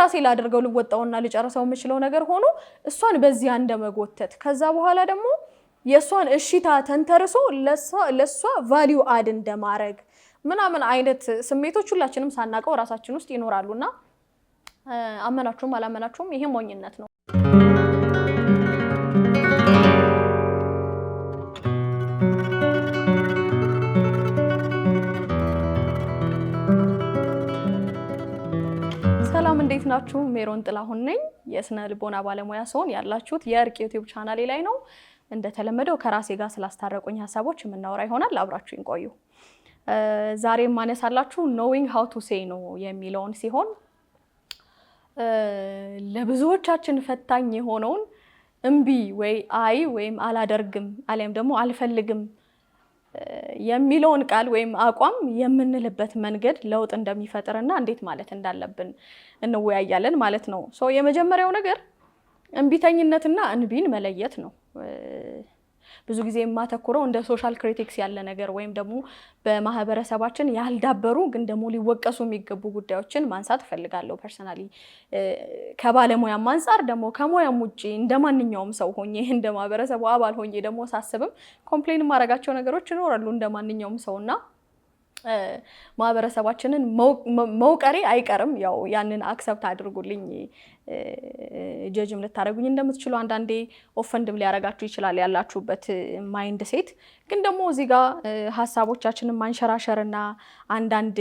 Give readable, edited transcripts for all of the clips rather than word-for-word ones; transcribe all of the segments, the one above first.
በራሴ ላደርገው ልወጣውና ልጨርሰው የምችለው ነገር ሆኖ እሷን በዚያ እንደመጎተት ከዛ በኋላ ደግሞ የሷን እሺታ ተንተርሶ ለሷ ቫልዩ አድ እንደማረግ ምናምን አይነት ስሜቶች ሁላችንም ሳናቀው ራሳችን ውስጥ ይኖራሉና አመናችሁም አላመናችሁም ይሄ ሞኝነት ነው። ሰላም እንዴት ናችሁ? ሜሮን ጥላሁን ነኝ። የስነ ልቦና ባለሙያ ሰውን ያላችሁት የእርቅ ዩቲዩብ ቻናሌ ላይ ነው። እንደተለመደው ከራሴ ጋር ስላስታረቁኝ ሀሳቦች የምናወራ ይሆናል። አብራችሁኝ ቆዩ። ዛሬ ማነሳላችሁ knowing how to say no የሚለውን ሲሆን ለብዙዎቻችን ፈታኝ የሆነውን እምቢ ወይ አይ ወይም አላደርግም አለም ደግሞ አልፈልግም የሚለውን ቃል ወይም አቋም የምንልበት መንገድ ለውጥ እንደሚፈጥርና እንዴት ማለት እንዳለብን እንወያያለን ማለት ነው። የመጀመሪያው ነገር እምቢተኝነትና እንቢን መለየት ነው። ብዙ ጊዜ የማተኩረው እንደ ሶሻል ክሪቲክስ ያለ ነገር ወይም ደግሞ በማህበረሰባችን ያልዳበሩ ግን ደግሞ ሊወቀሱ የሚገቡ ጉዳዮችን ማንሳት እፈልጋለሁ። ፐርሰናሊ ከባለሙያም አንፃር ደግሞ ከሙያም ውጪ እንደማንኛውም ሰው ሆኜ እንደ ማህበረሰቡ አባል ሆኜ ደግሞ ሳስብም ኮምፕሌን ማረጋቸው ነገሮች ይኖራሉ እንደማንኛውም ሰውና ማህበረሰባችንን መውቀሬ አይቀርም። ያው ያንን አክሰፕት አድርጉልኝ። ጀጅም ልታረጉኝ እንደምትችሉ አንዳንዴ ኦፈንድም ሊያረጋችሁ ይችላል ያላችሁበት ማይንድ ሴት። ግን ደግሞ እዚህ ጋር ሀሳቦቻችንን ማንሸራሸርና አንዳንድ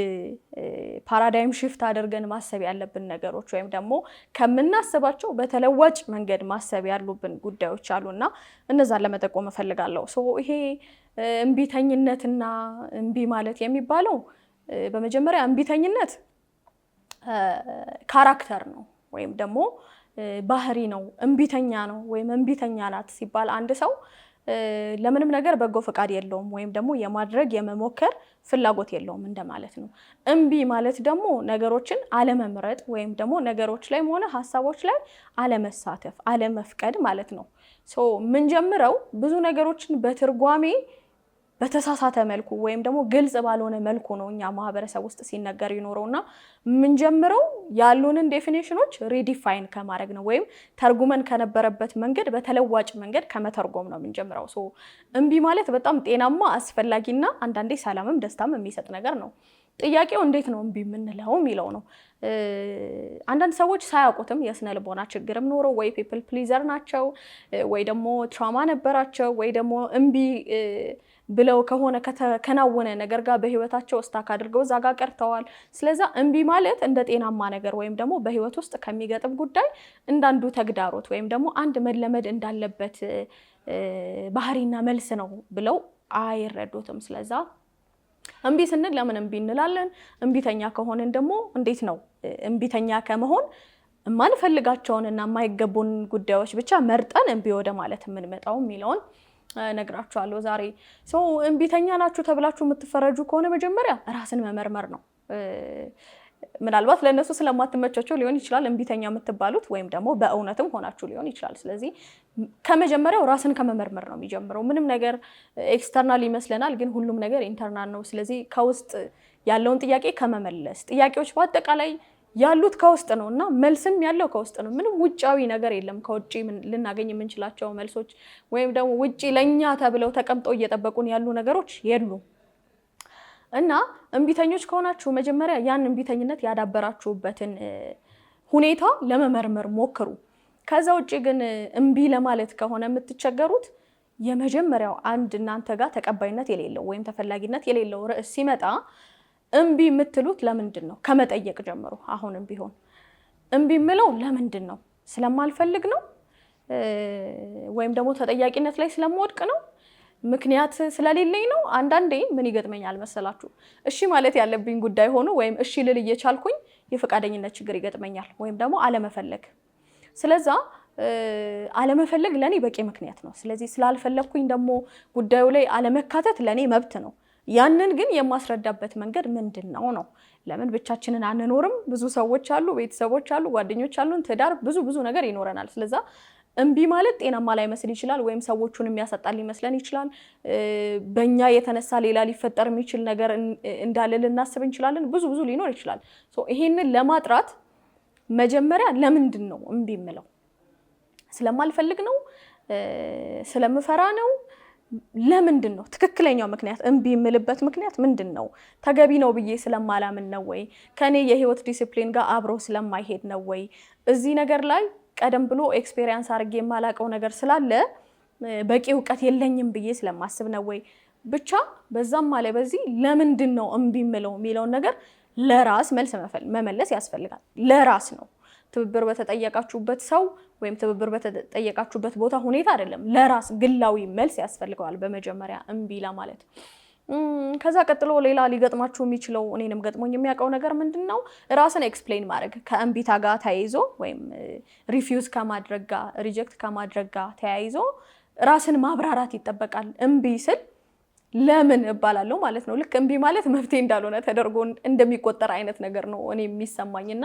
ፓራዳይም ሽፍት አድርገን ማሰብ ያለብን ነገሮች ወይም ደግሞ ከምናስባቸው በተለዋጭ መንገድ ማሰብ ያሉብን ጉዳዮች አሉና እነዛን ለመጠቆም እፈልጋለሁ። ይሄ እምቢተኝነትና እምቢ ማለት የሚባለው በመጀመሪያ እምቢተኝነት ካራክተር ነው ወይም ደግሞ ባህሪ ነው። እምቢተኛ ነው ወይም እምቢተኛ ናት ሲባል አንድ ሰው ለምንም ነገር በጎ ፈቃድ የለውም ወይም ደግሞ የማድረግ የመሞከር ፍላጎት የለውም እንደማለት ነው። እምቢ ማለት ደግሞ ነገሮችን አለመምረጥ ወይም ደግሞ ነገሮች ላይ ሆነ ሀሳቦች ላይ አለመሳተፍ፣ አለመፍቀድ ማለት ነው። ምን ጀምረው ብዙ ነገሮችን በትርጓሜ በተሳሳተ መልኩ ወይም ደግሞ ግልጽ ባልሆነ መልኩ ነው እኛ ማህበረሰብ ውስጥ ሲነገር ይኖረውና ምን ጀምረው ያሉንን ዴፊኒሽኖች ሪዲፋይን ከማድረግ ነው ወይም ተርጉመን ከነበረበት መንገድ በተለዋጭ መንገድ ከመተርጎም ነው ምን ጀምረው። እምቢ ማለት በጣም ጤናማ አስፈላጊና አንዳንዴ ሰላምም ደስታም የሚሰጥ ነገር ነው። ጥያቄው እንዴት ነው እምቢ የምንለው የሚለው ነው። አንዳንድ ሰዎች ሳያውቁትም የስነ ልቦና ችግርም ኖሮ ወይ ፒፕል ፕሊዘር ናቸው ወይ ደግሞ ትራውማ ነበራቸው ወይ ደግሞ እምቢ ብለው ከሆነ ከተከናወነ ነገር ጋር በህይወታቸው ስታክ አድርገው እዛ ጋር ቀርተዋል። ስለዛ እምቢ ማለት እንደ ጤናማ ነገር ወይም ደግሞ በህይወት ውስጥ ከሚገጥም ጉዳይ እንዳንዱ ተግዳሮት ወይም ደግሞ አንድ መለመድ እንዳለበት ባህሪና መልስ ነው ብለው አይረዱትም። ስለዛ እምቢ ስንል ለምን እምቢ እንላለን? እምቢተኛ ከሆነን ደግሞ እንዴት ነው እምቢተኛ ከመሆን የማንፈልጋቸውንና የማይገቡን ጉዳዮች ብቻ መርጠን እምቢ ወደ ማለት የምንመጣው የሚለውን ነግራችኋለሁ ዛሬ። እምቢተኛ ናችሁ ተብላችሁ የምትፈረጁ ከሆነ መጀመሪያ ራስን መመርመር ነው። ምናልባት ለነሱ ስለማትመቻቸው ሊሆን ይችላል እምቢተኛ የምትባሉት ወይም ደግሞ በእውነትም ሆናችሁ ሊሆን ይችላል። ስለዚህ ከመጀመሪያው ራስን ከመመርመር ነው የሚጀምረው። ምንም ነገር ኤክስተርናል ይመስለናል ግን ሁሉም ነገር ኢንተርናል ነው። ስለዚህ ከውስጥ ያለውን ጥያቄ ከመመለስ ጥያቄዎች በአጠቃላይ ያሉት ከውስጥ ነውና መልስም ያለው ከውስጥ ነው። ምንም ውጫዊ ነገር የለም ከውጪ ልናገኝ የምንችላቸው መልሶች ወይም ደግሞ ውጪ ለኛ ተብለው ተቀምጠው እየጠበቁን ያሉ ነገሮች የሉም። እና እምቢተኞች ከሆናችሁ መጀመሪያ ያን እምቢተኝነት ያዳበራችሁበትን ሁኔታ ለመመርመር ሞክሩ። ከዛ ውጪ ግን እምቢ ለማለት ከሆነ የምትቸገሩት የመጀመሪያው አንድ እናንተ ጋር ተቀባይነት የሌለው ወይም ተፈላጊነት የሌለው ርዕስ ሲመጣ እምቢ የምትሉት ለምንድን ነው ከመጠየቅ ጀምሮ። አሁንም ቢሆን እምቢ የምለው ለምንድን ነው? ስለማልፈልግ ነው ወይም ደግሞ ተጠያቂነት ላይ ስለምወድቅ ነው? ምክንያት ስለሌለኝ ነው? አንዳንዴ ምን ይገጥመኛል መሰላችሁ? እሺ ማለት ያለብኝ ጉዳይ ሆኖ ወይም እሺ ልል እየቻልኩኝ የፈቃደኝነት ችግር ይገጥመኛል ወይም ደግሞ አለመፈለግ። ስለዛ አለመፈለግ ለኔ በቂ ምክንያት ነው። ስለዚህ ስላልፈለግኩኝ ደግሞ ጉዳዩ ላይ አለመካተት ለኔ መብት ነው። ያንን ግን የማስረዳበት መንገድ ምንድነው ነው? ለምን ብቻችንን አንኖርም? ብዙ ሰዎች አሉ፣ ቤተሰቦች አሉ፣ ጓደኞች አሉን፣ ትዳር፣ ብዙ ነገር ይኖረናል። ስለዛ እምቢ ማለት ጤናማ ላይ መስል ይችላል ወይም ሰዎቹን የሚያሳጣል ሊመስለን ይችላል። በእኛ የተነሳ ሌላ ሊፈጠር የሚችል ነገር እንዳለ ልናስብ እንችላለን። ብዙ ሊኖር ይችላል። ይሄንን ለማጥራት መጀመሪያ ለምንድን ነው እምቢ የምለው? ስለማልፈልግ ነው? ስለምፈራ ነው? ለምንድን ነው ትክክለኛው ምክንያት? እምቢ የምልበት ምክንያት ምንድን ነው? ተገቢ ነው ብዬ ስለማላምን ነው ወይ? ከኔ የህይወት ዲሲፕሊን ጋር አብሮ ስለማይሄድ ነው ወይ? እዚህ ነገር ላይ ቀደም ብሎ ኤክስፔሪየንስ አድርጌ የማላቀው ነገር ስላለ በቂ እውቀት የለኝም ብዬ ስለማስብ ነው ወይ? ብቻ በዛም ማለት በዚህ ለምንድን ነው እምቢ የምለው የሚለውን ነገር ለራስ መልስ መመለስ ያስፈልጋል። ለራስ ነው። ትብብር በተጠየቃችሁበት ሰው ወይም ትብብር በተጠየቃችሁበት ቦታ ሁኔታ አይደለም። ለራስ ግላዊ መልስ ያስፈልገዋል በመጀመሪያ እምቢ ለማለት። ከዛ ቀጥሎ ሌላ ሊገጥማችሁ የሚችለው እኔንም ገጥሞኝ የሚያውቀው ነገር ምንድነው? ራስን ኤክስፕሌን ማድረግ ከእምቢታ ጋር ተያይዞ ወይም ሪፊውዝ ከማድረግ ጋር ሪጀክት ከማድረግ ጋር ተያይዞ ራስን ማብራራት ይጠበቃል። እምቢ ስል ለምን እባላለሁ ማለት ነው። ልክ እምቢ ማለት መፍትሄ እንዳልሆነ ተደርጎ እንደሚቆጠር አይነት ነገር ነው እኔ የሚሰማኝና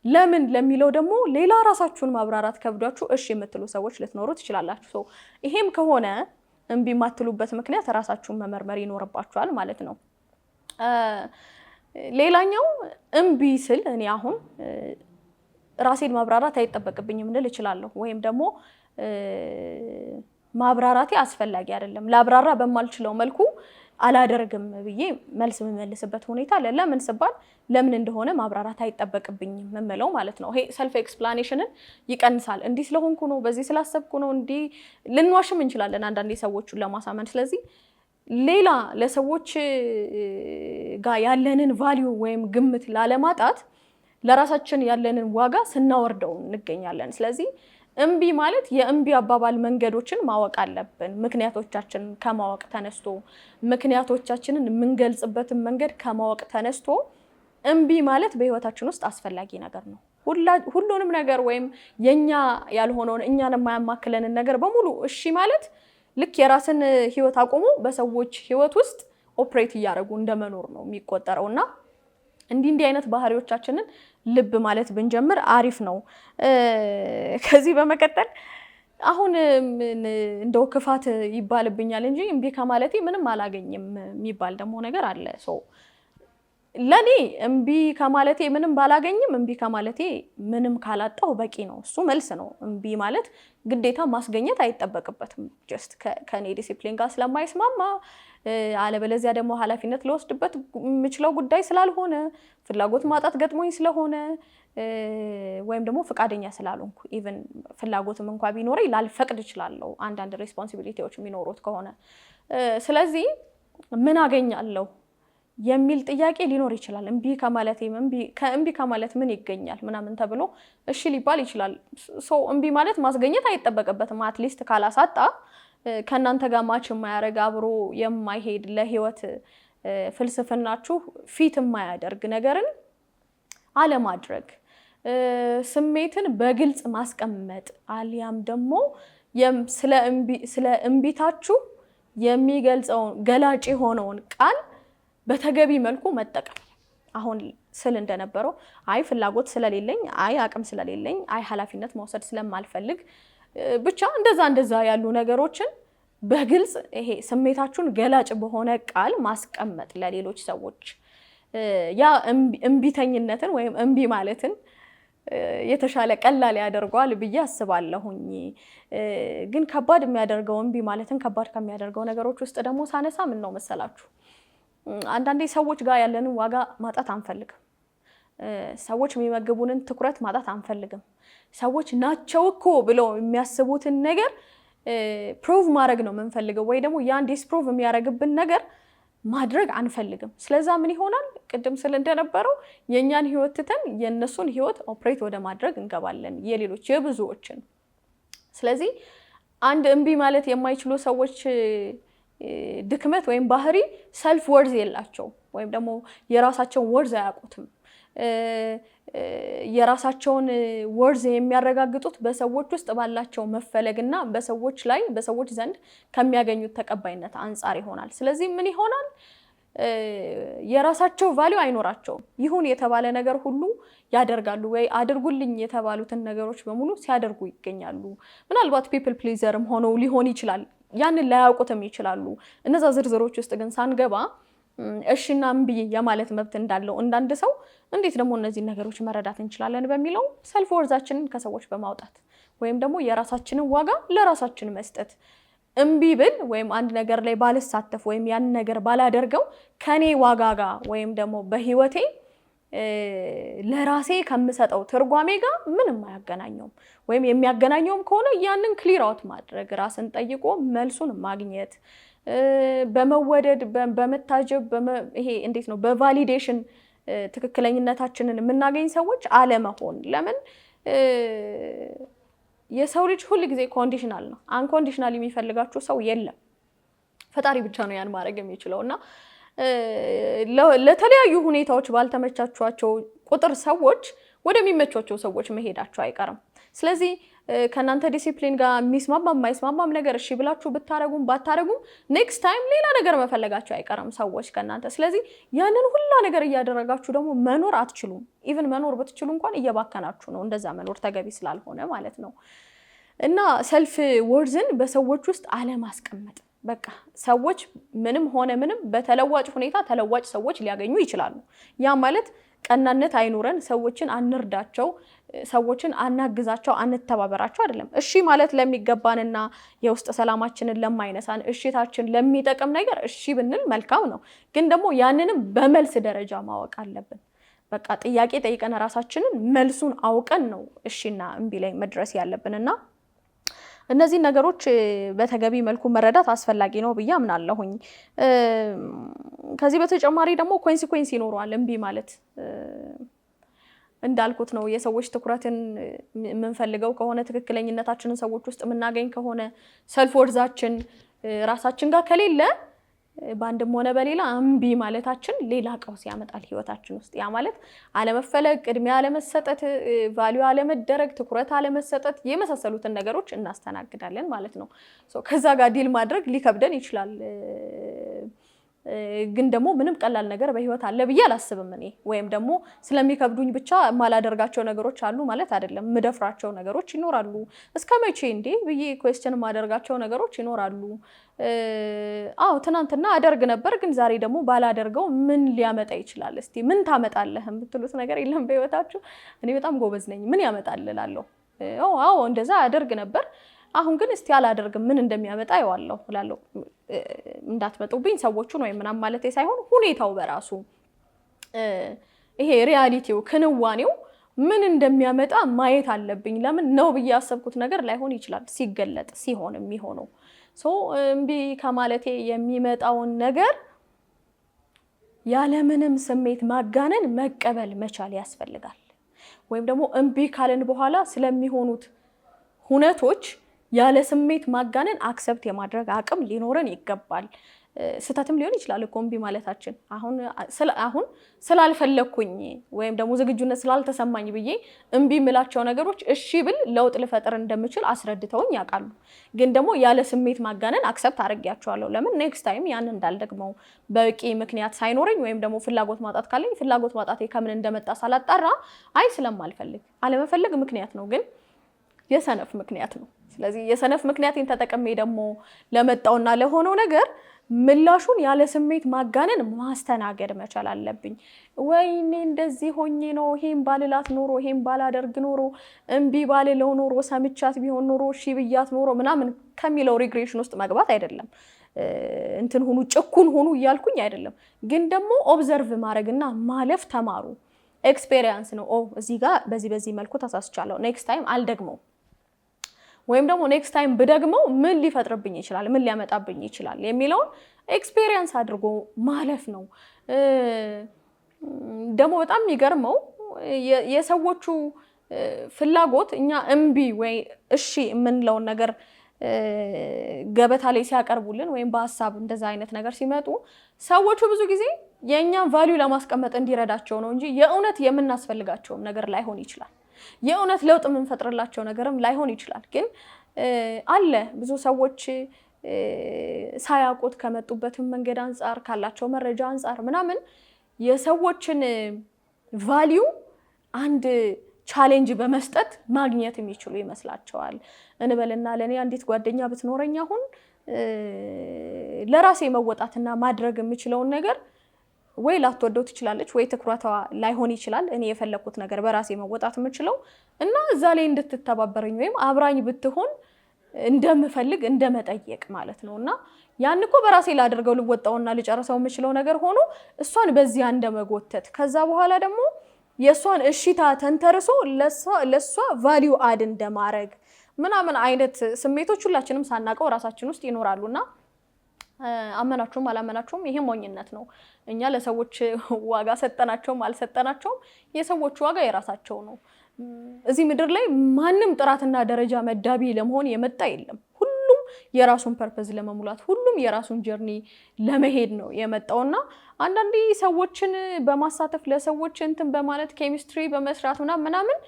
ለምን ለሚለው ደግሞ ሌላ ራሳችሁን ማብራራት ከብዷችሁ እሺ የምትሉ ሰዎች ልትኖሩ ትችላላችሁ። ይሄም ከሆነ እምቢ የማትሉበት ምክንያት ራሳችሁን መመርመር ይኖርባችኋል ማለት ነው። ሌላኛው እምቢ ስል እኔ አሁን ራሴን ማብራራት አይጠበቅብኝም ልል እችላለሁ፣ ወይም ደግሞ ማብራራቴ አስፈላጊ አይደለም፣ ላብራራ በማልችለው መልኩ አላደርግም ብዬ መልስ የምመልስበት ሁኔታ አለ። ለምን ስባል ለምን እንደሆነ ማብራራት አይጠበቅብኝም የምለው ማለት ነው። ይሄ ሰልፍ ኤክስፕላኔሽንን ይቀንሳል። እንዲህ ስለሆንኩ ነው፣ በዚህ ስላሰብኩ ነው፣ እንዲህ ልንዋሽም እንችላለን አንዳንዴ ሰዎቹን ለማሳመን። ስለዚህ ሌላ ለሰዎች ጋር ያለንን ቫልዩ ወይም ግምት ላለማጣት ለራሳችን ያለንን ዋጋ ስናወርደው እንገኛለን። ስለዚህ እምቢ ማለት የእምቢ አባባል መንገዶችን ማወቅ አለብን። ምክንያቶቻችንን ከማወቅ ተነስቶ ምክንያቶቻችንን የምንገልጽበትን መንገድ ከማወቅ ተነስቶ እምቢ ማለት በህይወታችን ውስጥ አስፈላጊ ነገር ነው። ሁሉንም ነገር ወይም የኛ ያልሆነውን እኛን የማያማክለንን ነገር በሙሉ እሺ ማለት ልክ የራስን ህይወት አቆሞ በሰዎች ህይወት ውስጥ ኦፕሬት እያደረጉ እንደመኖር ነው የሚቆጠረውና እንዲህ አይነት ባህሪዎቻችንን ልብ ማለት ብንጀምር አሪፍ ነው። ከዚህ በመቀጠል አሁን እንደው ክፋት ይባልብኛል እንጂ እምቢ ከማለቴ ምንም አላገኝም የሚባል ደግሞ ነገር አለ። ለኔ እምቢ ከማለቴ ምንም ባላገኝም እምቢ ከማለቴ ምንም ካላጣው በቂ ነው። እሱ መልስ ነው። እምቢ ማለት ግዴታ ማስገኘት አይጠበቅበትም። ጀስት ከኔ ዲሲፕሊን ጋር ስለማይስማማ አለበለዚያ ደግሞ ኃላፊነት ለወስድበት የምችለው ጉዳይ ስላልሆነ ፍላጎት ማጣት ገጥሞኝ ስለሆነ ወይም ደግሞ ፍቃደኛ ስላልሆንኩ ኢቭን ፍላጎትም እንኳን ቢኖረኝ ላልፈቅድ እችላለሁ አንዳንድ ሬስፖንሲቢሊቲዎች የሚኖሩት ከሆነ። ስለዚህ ምን አገኛለሁ የሚል ጥያቄ ሊኖር ይችላል። እምቢ ከማለት ምን ይገኛል ምናምን ተብሎ እሺ ሊባል ይችላል። እምቢ ማለት ማስገኘት አይጠበቅበትም። አትሊስት ካላሳጣ ከእናንተ ጋር ማች የማያደርግ አብሮ የማይሄድ ለህይወት ፍልስፍናችሁ ፊት የማያደርግ ነገርን አለማድረግ፣ ስሜትን በግልጽ ማስቀመጥ አሊያም ደግሞ ስለ እምቢታችሁ የሚገልጸውን ገላጭ የሆነውን ቃል በተገቢ መልኩ መጠቀም። አሁን ስል እንደነበረው አይ ፍላጎት ስለሌለኝ፣ አይ አቅም ስለሌለኝ፣ አይ ኃላፊነት መውሰድ ስለማልፈልግ ብቻ እንደዛ ያሉ ነገሮችን በግልጽ ይሄ ስሜታችሁን ገላጭ በሆነ ቃል ማስቀመጥ ለሌሎች ሰዎች ያ እምቢተኝነትን ወይም እምቢ ማለትን የተሻለ ቀላል ያደርገዋል ብዬ አስባለሁኝ። ግን ከባድ የሚያደርገው እምቢ ማለትን ከባድ ከሚያደርገው ነገሮች ውስጥ ደግሞ ሳነሳ ምን ነው መሰላችሁ? አንዳንዴ ሰዎች ጋር ያለንን ዋጋ ማጣት አንፈልግም። ሰዎች የሚመግቡንን ትኩረት ማጣት አንፈልግም። ሰዎች ናቸው እኮ ብለው የሚያስቡትን ነገር ፕሩቭ ማድረግ ነው የምንፈልገው፣ ወይ ደግሞ ያን ዲስፕሩቭ የሚያደርግብን ነገር ማድረግ አንፈልግም። ስለዛ ምን ይሆናል? ቅድም ስል እንደነበረው የእኛን ህይወት ትተን የእነሱን ህይወት ኦፕሬት ወደ ማድረግ እንገባለን፣ የሌሎች የብዙዎችን። ስለዚህ አንድ እምቢ ማለት የማይችሉ ሰዎች ድክመት ወይም ባህሪ ሰልፍ ወርዝ የላቸው ወይም ደግሞ የራሳቸውን ወርዝ አያውቁትም። የራሳቸውን ወርዝ የሚያረጋግጡት በሰዎች ውስጥ ባላቸው መፈለግና በሰዎች ዘንድ ከሚያገኙት ተቀባይነት አንጻር ይሆናል። ስለዚህ ምን ይሆናል? የራሳቸው ቫልዩ አይኖራቸውም። ይሁን የተባለ ነገር ሁሉ ያደርጋሉ፣ ወይ አድርጉልኝ የተባሉትን ነገሮች በሙሉ ሲያደርጉ ይገኛሉ። ምናልባት ፒፕል ፕሊዘርም ሆነው ሊሆን ይችላል፣ ያንን ላያውቁትም ይችላሉ። እነዛ ዝርዝሮች ውስጥ ግን ሳንገባ እሺና እምቢ የማለት መብት እንዳለው እንዳንድ ሰው እንዴት ደግሞ እነዚህ ነገሮች መረዳት እንችላለን በሚለው ሰልፍ ወርዛችንን ከሰዎች በማውጣት ወይም ደግሞ የራሳችንን ዋጋ ለራሳችን መስጠት እምቢ ብል ወይም አንድ ነገር ላይ ባልሳተፍ ወይም ያን ነገር ባላደርገው ከኔ ዋጋ ጋር ወይም ደግሞ በህይወቴ ለራሴ ከምሰጠው ትርጓሜ ጋር ምንም አያገናኘውም ወይም የሚያገናኘውም ከሆነ ያንን ክሊር አውት ማድረግ ራስን ጠይቆ መልሱን ማግኘት በመወደድ በመታጀብ ይሄ እንዴት ነው በቫሊዴሽን ትክክለኝነታችንን የምናገኝ ሰዎች አለመሆን ለምን የሰው ልጅ ሁሉ ጊዜ ኮንዲሽናል ነው አንኮንዲሽናል የሚፈልጋችሁ ሰው የለም ፈጣሪ ብቻ ነው ያን ማድረግ የሚችለውና ለተለያዩ ሁኔታዎች ባልተመቻቿቸው ቁጥር ሰዎች ወደሚመቻቸው ሰዎች መሄዳቸው አይቀርም ስለዚህ ከናንተ ዲሲፕሊን ጋር የማይስማማም ነገር እሺ ብላችሁ ብታረጉም ባታረጉም ኔክስት ታይም ሌላ ነገር መፈለጋቸው አይቀርም ሰዎች ከናንተ ስለዚህ ያንን ሁላ ነገር እያደረጋችሁ ደግሞ መኖር አትችሉም ኢቭን መኖር ብትችሉ እንኳን እየባከናችሁ ነው እንደዛ መኖር ተገቢ ስላልሆነ ማለት ነው እና ሰልፍ ወርዝን በሰዎች ውስጥ አለማስቀመጥ በቃ ሰዎች ምንም ሆነ ምንም በተለዋጭ ሁኔታ ተለዋጭ ሰዎች ሊያገኙ ይችላሉ ያ ማለት ቀናነት አይኖረን ሰዎችን አንርዳቸው ሰዎችን አናግዛቸው አንተባበራቸው አይደለም እሺ ማለት ለሚገባንና የውስጥ ሰላማችንን ለማይነሳን እሺታችን ለሚጠቅም ነገር እሺ ብንል መልካም ነው ግን ደግሞ ያንንም በመልስ ደረጃ ማወቅ አለብን በቃ ጥያቄ ጠይቀን ራሳችንን መልሱን አውቀን ነው እሺና እምቢ ላይ መድረስ ያለብንና እነዚህ ነገሮች በተገቢ መልኩ መረዳት አስፈላጊ ነው ብዬ አምናለሁኝ ከዚህ በተጨማሪ ደግሞ ኮንሲኩዌንስ ይኖረዋል እምቢ ማለት እንዳልኩት ነው የሰዎች ትኩረትን የምንፈልገው ከሆነ ትክክለኝነታችንን ሰዎች ውስጥ የምናገኝ ከሆነ ሰልፍ ወርዛችን ራሳችን ጋር ከሌለ በአንድም ሆነ በሌላ እምቢ ማለታችን ሌላ ቀውስ ያመጣል ህይወታችን ውስጥ ያ ማለት አለመፈለግ ቅድሚያ አለመሰጠት ቫልዩ አለመደረግ ትኩረት አለመሰጠት የመሳሰሉትን ነገሮች እናስተናግዳለን ማለት ነው ከዛ ጋር ዲል ማድረግ ሊከብደን ይችላል ግን ደግሞ ምንም ቀላል ነገር በህይወት አለ ብዬ አላስብም እኔ ወይም ደግሞ ስለሚከብዱኝ ብቻ ማላደርጋቸው ነገሮች አሉ ማለት አይደለም ምደፍራቸው ነገሮች ይኖራሉ እስከመቼ እንዴ ብዬ ኩዌስቸን ማደርጋቸው ነገሮች ይኖራሉ አዎ ትናንትና አደርግ ነበር ግን ዛሬ ደግሞ ባላደርገው ምን ሊያመጣ ይችላል እስቲ ምን ታመጣለህ የምትሉት ነገር የለም በህይወታችሁ እኔ በጣም ጎበዝ ነኝ ምን ያመጣል እላለሁ አዎ እንደዛ አደርግ ነበር አሁን ግን እስቲ አላደርግም ምን እንደሚያመጣ ይዋለው እላለሁ እንዳትመጡብኝ ሰዎቹን ወይ ምናም ማለት ሳይሆን ሁኔታው በራሱ ይሄ ሪያሊቲው ክንዋኔው ምን እንደሚያመጣ ማየት አለብኝ ለምን ነው ብዬ ያሰብኩት ነገር ላይሆን ይችላል ሲገለጥ ሲሆን የሚሆነው እምቢ ከማለቴ የሚመጣውን ነገር ያለምንም ስሜት ማጋነን መቀበል መቻል ያስፈልጋል ወይም ደግሞ እምቢ ካለን በኋላ ስለሚሆኑት ሁነቶች ያለ ስሜት ማጋነን አክሰፕት የማድረግ አቅም ሊኖረን ይገባል ስተትም ሊሆን ይችላል እኮ እምቢ ማለታችን አሁን ስላልፈለኩኝ ወይም ደግሞ ዝግጁነት ስላልተሰማኝ ብዬ እምቢ ምላቸው ነገሮች እሺ ብል ለውጥ ልፈጥር እንደምችል አስረድተውኝ ያውቃሉ ግን ደግሞ ያለ ስሜት ማጋነን አክሰፕት አድርጌያቸዋለሁ ለምን ኔክስት ታይም ያን እንዳልደግመው በቂ ምክንያት ሳይኖረኝ ወይም ደግሞ ፍላጎት ማጣት ካለኝ ፍላጎት ማጣቴ ከምን እንደመጣ ሳላጣራ አይ ስለማልፈልግ አለመፈለግ ምክንያት ነው ግን የሰነፍ ምክንያት ነው ስለዚህ የሰነፍ ምክንያትን ተጠቅሜ ደግሞ ለመጣውና ለሆነው ነገር ምላሹን ያለ ስሜት ማጋነን ማስተናገድ መቻል አለብኝ ወይኔ እንደዚህ ሆኜ ነው ይሄን ባልላት ኖሮ ይሄን ባላደርግ ኖሮ እምቢ ባልለው ኖሮ ሰምቻት ቢሆን ኖሮ እሺ ብያት ኖሮ ምናምን ከሚለው ሪግሬሽን ውስጥ መግባት አይደለም እንትን ሆኑ ጭኩን ሆኑ እያልኩኝ አይደለም ግን ደግሞ ኦብዘርቭ ማድረግና ማለፍ ተማሩ ኤክስፔሪየንስ ነው እዚህ ጋር በዚህ መልኩ ተሳስቻለሁ ኔክስት ታይም አልደግመው ወይም ደግሞ ኔክስት ታይም ብደግመው ምን ሊፈጥርብኝ ይችላል ምን ሊያመጣብኝ ይችላል የሚለው ኤክስፔሪየንስ አድርጎ ማለፍ ነው ደግሞ በጣም የሚገርመው የሰዎቹ ፍላጎት እኛ እምቢ ወይ እሺ የምንለው ነገር ገበታ ላይ ሲያቀርቡልን ወይም በሐሳብ እንደዛ አይነት ነገር ሲመጡ ሰዎቹ ብዙ ጊዜ የኛን ቫልዩ ለማስቀመጥ እንዲረዳቸው ነው እንጂ የእውነት የምናስፈልጋቸው ነገር ላይሆን ይችላል የእውነት ለውጥ የምንፈጥርላቸው ነገርም ላይሆን ይችላል ግን አለ ብዙ ሰዎች ሳያውቁት ከመጡበትም መንገድ አንፃር ካላቸው መረጃ አንፃር ምናምን የሰዎችን ቫልዩ አንድ ቻሌንጅ በመስጠት ማግኘት የሚችሉ ይመስላቸዋል እንበልና ለኔ አንዲት ጓደኛ ብትኖረኝ አሁን ለራሴ መወጣትና ማድረግ የምችለውን ነገር ወይ ላትወደው ትችላለች ወይ ትኩረቷ ላይሆን ይችላል እኔ የፈለኩት ነገር በራሴ መወጣት የምችለው እና እዛ ላይ እንድትተባበረኝ ወይም አብራኝ ብትሆን እንደምፈልግ እንደመጠየቅ ማለት ነውና ያን እኮ በራሴ ላደርገው ልወጣውና ልጨርሰው የምችለው ነገር ሆኖ እሷን በዚያ እንደመጎተት ከዛ በኋላ ደግሞ የሷን እሺታ ተንተርሶ ለሷ ቫልዩ አድ እንደማረግ ምናምን አይነት ስሜቶች ሁላችንም ሳናቀው ራሳችን ውስጥ ይኖራሉና አመናችሁም አላመናችሁም ይሄ ሞኝነት ነው እኛ ለሰዎች ዋጋ ሰጠናቸውም አልሰጠናቸውም የሰዎች ዋጋ የራሳቸው ነው እዚህ ምድር ላይ ማንም ጥራትና ደረጃ መዳቢ ለመሆን የመጣ የለም ሁሉም የራሱን ፐርፐዝ ለመሙላት ሁሉም የራሱን ጀርኒ ለመሄድ ነው የመጣውና አንዳንዴ ሰዎችን በማሳተፍ ለሰዎች እንትን በማለት ኬሚስትሪ በመስራት ምናምን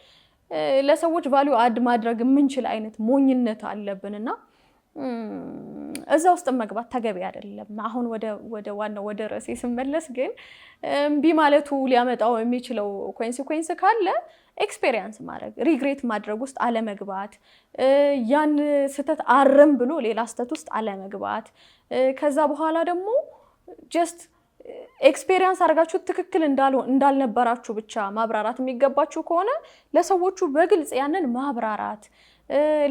ለሰዎች ቫልዩ አድ ማድረግ የምንችል አይነት ሞኝነት አለብንና እዛ ውስጥ መግባት ተገቢ አይደለም አሁን ወደ ዋናው ወደ ራሴ ስመለስ ግን እምቢ ማለቱ ሊያመጣው የሚችለው ኮንሲኩዌንስ ካለ ኤክስፒሪየንስ ማድረግ ሪግሬት ማድረግ ውስጥ አለመግባት ያን ስተት አረም ብሎ ሌላ ስተት ውስጥ አለመግባት ከዛ በኋላ ደግሞ ጀስት ኤክስፒሪየንስ አድርጋችሁ ትክክል እንዳልነበራችሁ ብቻ ማብራራት የሚገባችሁ ከሆነ ለሰዎቹ በግልጽ ያንን ማብራራት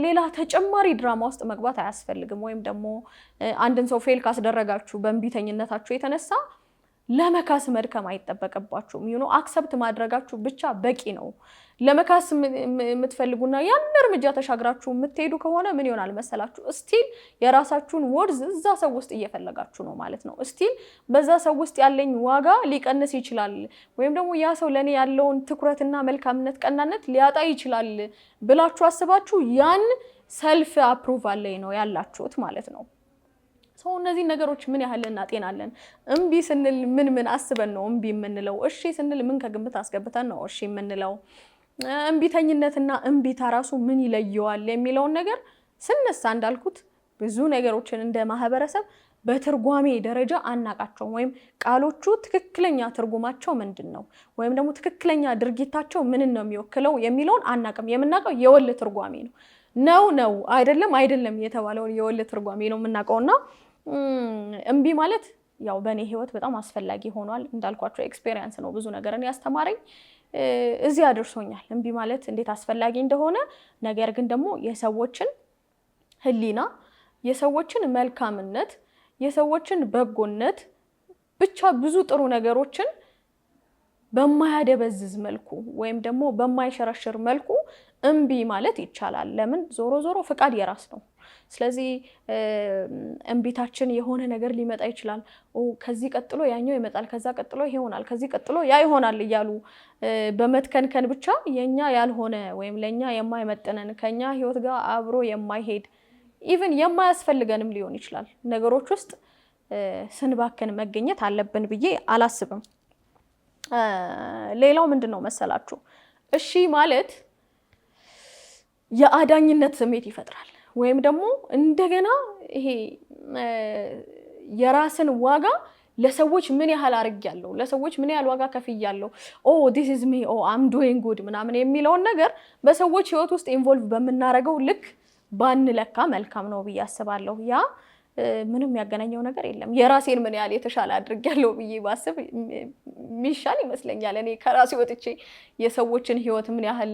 ሌላ ተጨማሪ ድራማ ውስጥ መግባት አያስፈልግም ወይም ደግሞ አንድን ሰው ፌል ካስደረጋችሁ በእንቢተኝነታችሁ የተነሳ ለመካስ መድከም አይጠበቅባችሁም አክሰፕት ማድረጋችሁ ብቻ በቂ ነው ለመካስ የምትፈልጉና ያን እርምጃ ተሻግራችሁ የምትሄዱ ከሆነ ምን ይሆናል መሰላችሁ ስቲል የራሳችሁን ወርዝ እዛ ሰው ውስጥ እየፈለጋችሁ ነው ማለት ነው ስቲል በዛ ሰው ውስጥ ያለኝ ዋጋ ሊቀንስ ይችላል ወይም ደግሞ ያ ሰው ለኔ ያለውን ትኩረትና መልካምነት ቀናነት ሊያጣ ይችላል ብላችሁ አስባችሁ ያን ሰልፍ አፕሩቫል ላይ ነው ያላችሁት ማለት ነው ሰው እነዚህ ነገሮች ምን ያህል እናጤናለን እምቢ ስንል ምን አስበን ነው እምቢ የምንለው እሺ ስንል ምን ከግምት አስገብተን ነው እሺ የምንለው እምቢተኝነትና እምቢታ ራሱ ምን ይለየዋል የሚለውን ነገር ስንነሳ እንዳልኩት ብዙ ነገሮችን እንደ ማህበረሰብ በትርጓሜ ደረጃ አናቃቸውም ወይም ቃሎቹ ትክክለኛ ትርጉማቸው ምንድነው ወይም ደግሞ ትክክለኛ ድርጊታቸው ምን ነው የሚወክለው የሚለውን አናቅም የምናቀው የወል ትርጓሜ ነው አይደለም የተባለውን የወል ትርጓሜ ነው የምናቀውና እምቢ ማለት ያው በኔ ህይወት በጣም አስፈላጊ ሆኗል እንዳልኳቸው ኤክስፒሪየንስ ነው ብዙ ነገርን ያስተማረኝ እዚህ አድርሶኛል እምቢ ማለት እንዴት አስፈላጊ እንደሆነ ነገር ግን ደግሞ የሰዎችን ህሊና የሰዎችን መልካምነት የሰዎችን በጎነት ብቻ ብዙ ጥሩ ነገሮችን በማያደበዝዝ መልኩ ወይም ደግሞ በማይሸረሽር መልኩ እምቢ ማለት ይቻላል ለምን ዞሮ ፍቃድ የራስ ነው ስለዚህ እምቢታችን የሆነ ነገር ሊመጣ ይችላል ከዚህ ቀጥሎ ያኛው ይመጣል ከዛ ቀጥሎ ይሆናል ከዚህ ቀጥሎ ያ ይሆናል ይያሉ በመትከንከን ብቻ የኛ ያልሆነ ወይም ለኛ የማይመጥነን ከኛ ህይወት ጋር አብሮ የማይሄድ ኢቭን የማያስፈልገንም ሊሆን ይችላል ነገሮች ውስጥ ስንባከን መገኘት አለብን ብዬ አላስብም ሌላው ምንድነው መሰላችሁ እሺ ማለት የአዳኝነት ስሜት ይፈጥራል ወይም ደግሞ እንደገና ይሄ የራስን ዋጋ ለሰዎች ምን ያህል አርጋለሁ ለሰዎች ምን ያህል ዋጋ ከፍያለሁ this is me I'm doing good ምናምን የሚለውን ነገር በሰዎች ህይወት ውስጥ ኢንቮልቭ በመናረገው ልክ ባንለካ መልካም ነው ብዬ አስባለሁ ያ ምንም ያገናኘው ነገር የለም የራሴን ምን ያህል የተሻለ አድርጋለሁ ብዬ ባስብ ሚሻል ይመስለኛል እኔ ከራሴ ወጥቼ የሰዎችን ህይወት ምን ያህል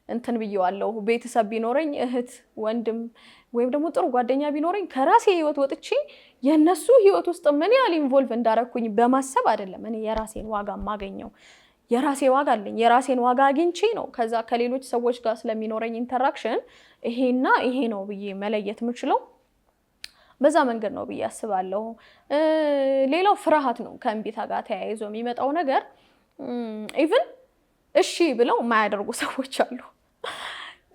እንትን ብየዋለሁ ቤተሰብ ቢኖረኝ እህት ወንድም ወይም ደግሞ ጥሩ ጓደኛ ቢኖረኝ ከራሴ ህይወት ወጥቼ የነሱ ህይወት ውስጥ ምን ያህል ኢንቮልቭ እንዳረኩኝ በማሰብ አይደለም እኔ የራሴን ዋጋ ማገኘው የራሴ ዋጋ አለኝ የራሴን ዋጋ አግኝቼ ነው ከዛ ከሌሎች ሰዎች ጋር ስለሚኖረኝ ኢንተራክሽን ይሄና ይሄ ነው ብዬ መለየት የምችለው በዛ መንገድ ነው ብዬ አስባለሁ ሌላው ፍርሃት ነው ከእምቢታ ጋር ተያይዞ የሚመጣው ነገር ኢቭን እሺ ብለው የማያደርጉ ሰዎች አሉ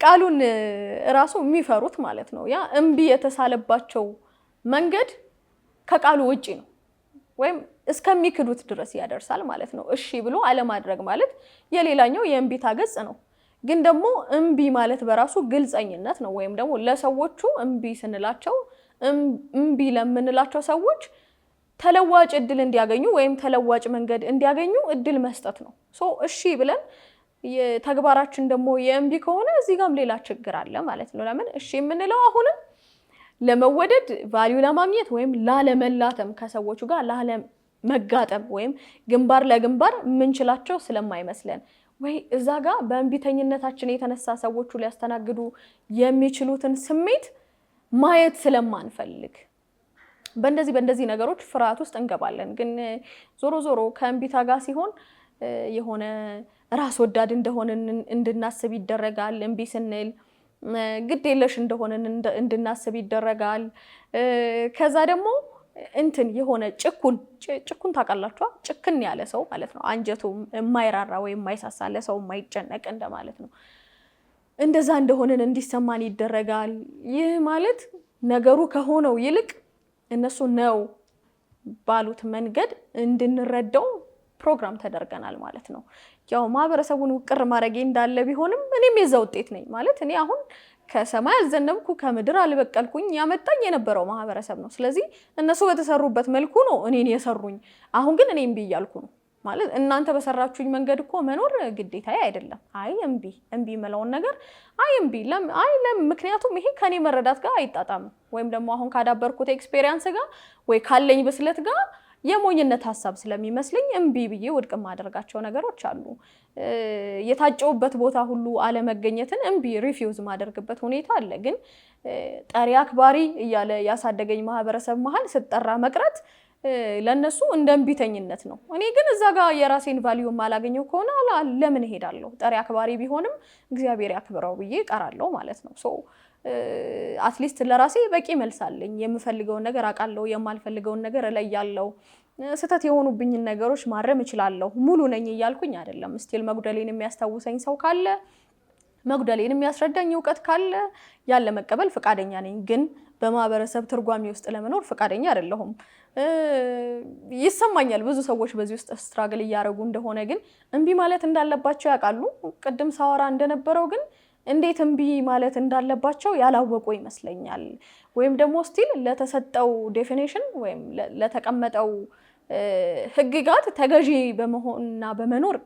ቃሉን ራሱ የሚፈሩት ማለት ነው ያ እምቢ የተሳለባቸው መንገድ ከቃሉ ውጪ ነው ወይም እስከሚክዱት ድረስ ያደርሳል ማለት ነው እሺ ብሎ አለማድረግ ማለት የሌላኛው የእምቢታ ገጽ ነው ግን ደግሞ እምቢ ማለት በራሱ ግልጸኝነት ነው ወይም ደግሞ ለሰዎቹ እምቢ ስንላቸው እምቢ ለምንላቸው ሰዎች ተለዋጭ እድል እንዲያገኙ ወይም ተለዋጭ መንገድ እንዲያገኙ እድል መስጠት ነው እሺ ብለን የተግባራችን ደግሞ የእምቢ ከሆነ እዚህ ጋርም ሌላ ችግር አለ ማለት ነው ለምን እሺ የምንለው አሁንም ለመወደድ ቫልዩ ለማግኘት ወይም ላለመላተም ከሰዎቹ ጋር መጋጠም ወይም ግንባር ለግንባር ምንችላቸው ስለማይመስለን ወይ እዛ ጋር በእንቢተኝነታችን የተነሳ ሰዎቹ ሊያስተናግዱ የሚችሉትን ስሜት ማየት ስለማንፈልግ በእንደዚህ ነገሮች ፍርሃት ውስጥ እንገባለን። ግን ዞሮ ዞሮ ከእንቢታ ጋር ሲሆን የሆነ ራስ ወዳድ እንደሆነን እንድናስብ ይደረጋል። እምቢ ስንል ግድ የለሽ እንደሆነን እንድናስብ ይደረጋል። ከዛ ደግሞ የሆነ ጭኩን ታውቃላችሁ? ጭክን ያለ ሰው ማለት ነው። አንጀቱ የማይራራ ወይ የማይሳሳለ ሰው የማይጨነቅ እንደማለት ነው። እንደዛ እንደሆነን እንዲሰማን ይደረጋል። ይህ ማለት ነገሩ ከሆነው ይልቅ እነሱ ነው ባሉት መንገድ እንድንረዳው ፕሮግራም ተደርገናል ማለት ነው። ያው ማህበረሰቡን ውቅር ማድረጌ እንዳለ ቢሆንም እኔም የዛ ውጤት ነኝ ማለት እኔ አሁን ከሰማይ አልዘነብኩ ከምድር አልበቀልኩኝ ያመጣኝ የነበረው ማህበረሰብ ነው። ስለዚህ እነሱ በተሰሩበት መልኩ ነው እኔን የሰሩኝ። አሁን ግን እኔም እያልኩ ነው ማለት እናንተ በሰራችሁኝ መንገድ እኮ መኖር ግዴታዬ አይደለም። እምቢ የምለውን ነገር ምክንያቱም ይሄ ከኔ መረዳት ጋር አይጣጣምም ወይም ደግሞ አሁን ካዳበርኩት ኤክስፔሪየንስ ጋር ወይ ካለኝ ብስለት ጋር የሞኝነት ሐሳብ ስለሚመስልኝ እምቢ ብዬ ውድቅ ማደርጋቸው ነገሮች አሉ። የታጨውበት ቦታ ሁሉ አለመገኘትን እምቢ ሪፊውዝ ማደርግበት ሁኔታ አለ። ግን ጠሪ አክባሪ እያለ ያሳደገኝ ማህበረሰብ መሀል ስጠራ መቅረት ለነሱ እንደ እምቢተኝነት ነው። እኔ ግን እዛ ጋር የራሴን ቫልዩ ማላገኘው ከሆነ ለምን እሄዳለሁ? ጠሪ አክባሪ ቢሆንም እግዚአብሔር ያክብረው ብዬ እቀራለሁ ማለት ነው። አትሊስት ለራሴ በቂ መልስ አለኝ። የምፈልገውን ነገር አውቃለሁ፣ የማልፈልገውን ነገር እለያለሁ። ስህተት የሆኑብኝን ነገሮች ማረም እችላለሁ። ሙሉ ነኝ እያልኩኝ አይደለም። ስቲል መጉደሌን የሚያስታውሰኝ ሰው ካለ፣ መጉደሌን የሚያስረዳኝ እውቀት ካለ ያለ መቀበል ፈቃደኛ ነኝ። ግን በማህበረሰብ ትርጓሜ ውስጥ ለመኖር ፈቃደኛ አይደለሁም። ይሰማኛል ብዙ ሰዎች በዚህ ውስጥ ስትራግል እያደረጉ እንደሆነ፣ ግን እምቢ ማለት እንዳለባቸው ያውቃሉ። ቅድም ሳወራ እንደነበረው ግን እንዴት እምቢ ማለት እንዳለባቸው ያላወቁ ይመስለኛል። ወይም ደግሞ ስቲል ለተሰጠው ዴፊኒሽን ወይም ለተቀመጠው ህግጋት ተገዢ በመሆንና በመኖር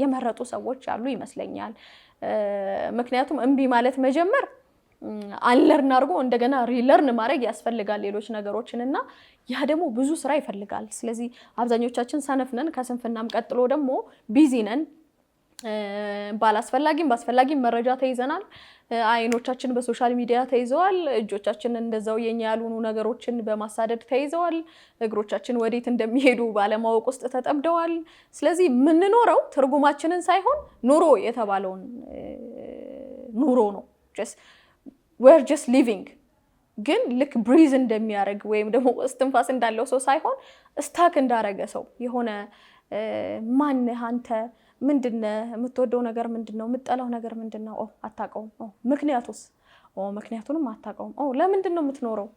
የመረጡ ሰዎች ያሉ ይመስለኛል። ምክንያቱም እምቢ ማለት መጀመር አንለርን አድርጎ እንደገና ሪለርን ማድረግ ያስፈልጋል ሌሎች ነገሮችን እና ያ ደግሞ ብዙ ስራ ይፈልጋል። ስለዚህ አብዛኞቻችን ሰነፍ ነን። ከስንፍናም ቀጥሎ ደግሞ ቢዚ ነን። ባላስፈላጊም መረጃ ተይዘናል። አይኖቻችን በሶሻል ሚዲያ ተይዘዋል። እጆቻችን እንደዛው የኛ ያልሆኑ ነገሮችን በማሳደድ ተይዘዋል። እግሮቻችን ወዴት እንደሚሄዱ ባለማወቅ ውስጥ ተጠምደዋል። ስለዚህ የምንኖረው ትርጉማችንን ሳይሆን ኑሮ የተባለውን ኑሮ ነው። we're just living ግን ልክ ብሪዝ እንደሚያደርግ ወይም ደግሞ እስትንፋስ እንዳለው ሰው ሳይሆን ስታክ እንዳረገ ሰው የሆነ ማንህ አንተ ምንድነው? የምትወደው ነገር ምንድነው? የምትጠላው ነገር ምንድነው? አታውቀውም። ምክንያቱንም አታውቀውም። ለምንድን ነው የምትኖረው?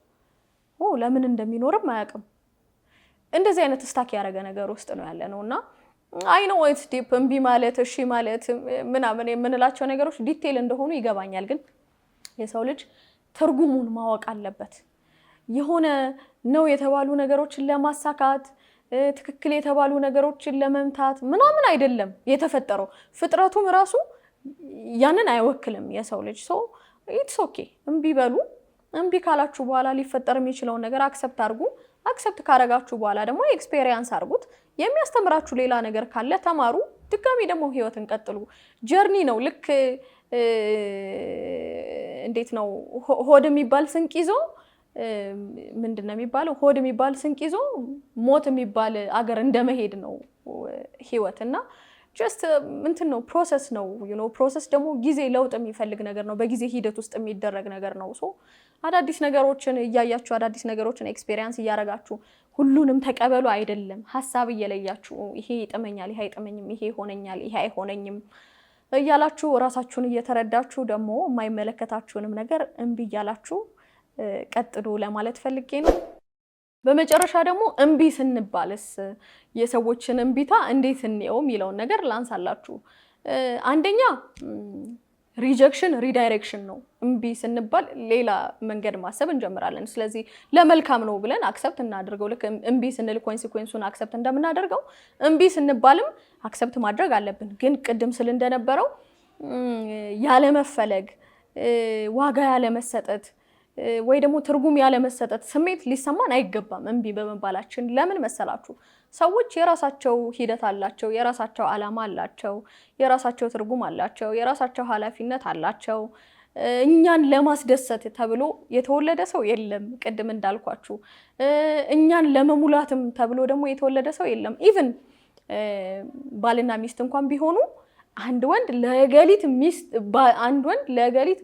ለምን እንደሚኖርም አያውቅም። እንደዚህ አይነት ስታክ ያደረገ ነገር ውስጥ ነው ያለ ነውና አይ ኖ ኢትስ ዲፕ እምቢ ማለት እሺ ማለት ምናምን የምንላቸው ነገሮች ዲቴል እንደሆኑ ይገባኛል። ግን የሰው ልጅ ትርጉሙን ማወቅ አለበት። የሆነ ነው የተባሉ ነገሮችን ለማሳካት ትክክል የተባሉ ነገሮችን ለመምታት ምናምን አይደለም የተፈጠረው። ፍጥረቱም ራሱ ያንን አይወክልም የሰው ልጅ። ኢትስ ኦኬ እምቢ በሉ። እምቢ ካላችሁ በኋላ ሊፈጠር የሚችለውን ነገር አክሰፕት አድርጉ። አክሰፕት ካረጋችሁ በኋላ ደግሞ ኤክስፔሪየንስ አድርጉት። የሚያስተምራችሁ ሌላ ነገር ካለ ተማሩ። ድጋሚ ደግሞ ህይወትን ቀጥሉ። ጀርኒ ነው። ልክ እንዴት ነው ሆድ የሚባል ስንቅ ይዞ ምንድነው የሚባለው? ሆድ የሚባል ስንቅ ይዞ ሞት የሚባል አገር እንደመሄድ ነው ህይወትና ጀስት ነው ፕሮሰስ ነው። ፕሮሰስ ደግሞ ጊዜ ለውጥ የሚፈልግ ነገር ነው። በጊዜ ሂደት ውስጥ የሚደረግ ነገር ነው። አዳዲስ ነገሮችን እያያችሁ አዳዲስ ነገሮችን ኤክስፔሪየንስ እያረጋችሁ ሁሉንም ተቀበሉ አይደለም። ሀሳብ እየለያችሁ ይሄ ይጥመኛል፣ ይሄ አይጥመኝም፣ ይሄ ይሆነኛል፣ ይሄ አይሆነኝም እያላችሁ ራሳችሁን እየተረዳችሁ ደግሞ የማይመለከታችሁንም ነገር እምቢ እያላችሁ ቀጥሉ ለማለት ፈልጌ ነው። በመጨረሻ ደግሞ እምቢ ስንባልስ የሰዎችን እምቢታ እንዴት እንየው የሚለውን ነገር ላንሳላችሁ። አንደኛ ሪጀክሽን ሪዳይሬክሽን ነው። እምቢ ስንባል ሌላ መንገድ ማሰብ እንጀምራለን። ስለዚህ ለመልካም ነው ብለን አክሰፕት እናድርገው። ልክ እምቢ ስንል ኮንሲኩዌንሱን አክሰፕት እንደምናደርገው እምቢ ስንባልም አክሰፕት ማድረግ አለብን። ግን ቅድም ስል እንደነበረው ያለመፈለግ፣ ዋጋ ያለመሰጠት ወይ ደግሞ ትርጉም ያለመሰጠት ስሜት ሊሰማን አይገባም እምቢ በመባላችን። ለምን መሰላችሁ? ሰዎች የራሳቸው ሂደት አላቸው፣ የራሳቸው ዓላማ አላቸው፣ የራሳቸው ትርጉም አላቸው፣ የራሳቸው ኃላፊነት አላቸው። እኛን ለማስደሰት ተብሎ የተወለደ ሰው የለም። ቅድም እንዳልኳችሁ እኛን ለመሙላትም ተብሎ ደግሞ የተወለደ ሰው የለም። ኢቭን ባልና ሚስት እንኳን ቢሆኑ አንድ ወንድ ለገሊት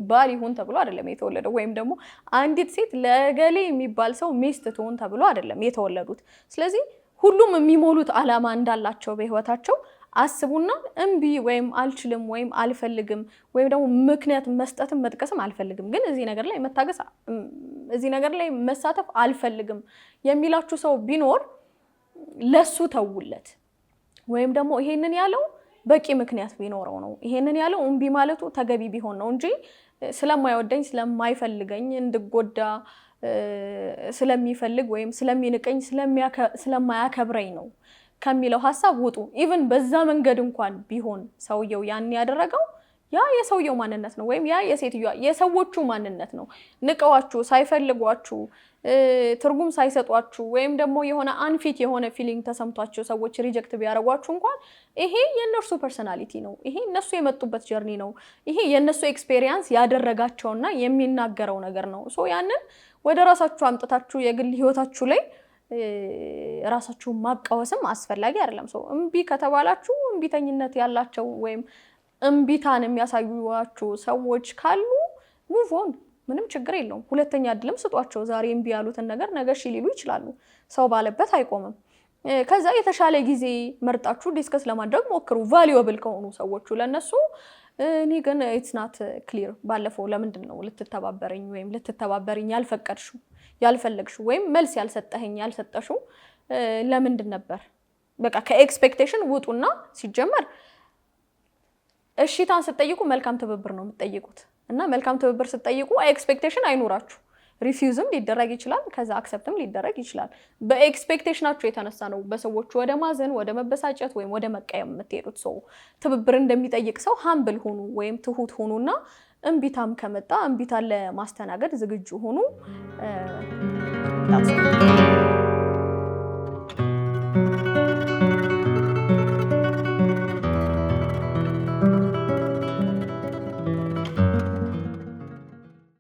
ባል ይሁን ተብሎ አይደለም የተወለደው፣ ወይም ደግሞ አንዲት ሴት ለገሌ የሚባል ሰው ሚስት ትሁን ተብሎ አይደለም የተወለዱት። ስለዚህ ሁሉም የሚሞሉት ዓላማ እንዳላቸው በህይወታቸው አስቡና እምቢ ወይም አልችልም ወይም አልፈልግም ወይም ደግሞ ምክንያት መስጠትም መጥቀስም አልፈልግም፣ ግን እዚህ ነገር ላይ መሳተፍ አልፈልግም የሚላችሁ ሰው ቢኖር ለሱ ተውለት። ወይም ደግሞ ይሄንን ያለው በቂ ምክንያት ቢኖረው ነው። ይሄንን ያለው እምቢ ማለቱ ተገቢ ቢሆን ነው እንጂ ስለማይወደኝ ስለማይፈልገኝ እንድጎዳ ስለሚፈልግ ወይም ስለሚንቀኝ ስለማያከብረኝ ነው ከሚለው ሐሳብ ውጡ። ኢቭን በዛ መንገድ እንኳን ቢሆን ሰውየው ያን ያደረገው ያ የሰውየው ማንነት ነው ወይም ያ የሴትዮዋ የሰዎቹ ማንነት ነው። ንቀዋችሁ ሳይፈልጓችሁ ትርጉም ሳይሰጧችሁ ወይም ደግሞ የሆነ አንፊት የሆነ ፊሊንግ ተሰምቷቸው ሰዎች ሪጀክት ቢያደርጓችሁ እንኳን ይሄ የነሱ ፐርሰናሊቲ ነው። ይሄ እነሱ የመጡበት ጀርኒ ነው። ይሄ የነሱ ኤክስፔሪየንስ ያደረጋቸውና የሚናገረው ነገር ነው። ሶ ያንን ወደ ራሳችሁ አምጥታችሁ የግል ህይወታችሁ ላይ ራሳችሁን ማቃወስም አስፈላጊ አይደለም። ሶ እምቢ ከተባላችሁ እምቢተኝነት ያላቸው ወይም እምቢታን የሚያሳዩዋችሁ ሰዎች ካሉ ሙቭ ኦን፣ ምንም ችግር የለውም። ሁለተኛ እድልም ስጧቸው። ዛሬ እምቢ ያሉትን ነገር ነገ እሺ ሊሉ ይችላሉ። ሰው ባለበት አይቆምም። ከዛ የተሻለ ጊዜ መርጣችሁ ዲስከስ ለማድረግ ሞክሩ፣ ቫልዩብል ከሆኑ ሰዎቹ ለነሱ። እኔ ግን ኢትስ ናት ክሊር። ባለፈው ለምንድን ነው ልትተባበረኝ ወይም ልትተባበረኝ ያልፈለግሽው ወይም መልስ ያልሰጠሽው ለምንድን ነበር? በቃ ከኤክስፔክቴሽን ውጡና ሲጀመር እሺታን ስትጠይቁ መልካም ትብብር ነው የምትጠይቁት እና መልካም ትብብር ስትጠይቁ ኤክስፔክቴሽን አይኖራችሁ። ሪፊውዝም ሊደረግ ይችላል፣ ከዛ አክሰፕትም ሊደረግ ይችላል። በኤክስፔክቴሽናችሁ የተነሳ ነው በሰዎቹ ወደ ማዘን፣ ወደ መበሳጨት ወይም ወደ መቀየም የምትሄዱት። ሰው ትብብር እንደሚጠይቅ ሰው ሃምብል ሁኑ ወይም ትሁት ሁኑና እምቢታም ከመጣ እምቢታን ለማስተናገድ ዝግጁ ሁኑ።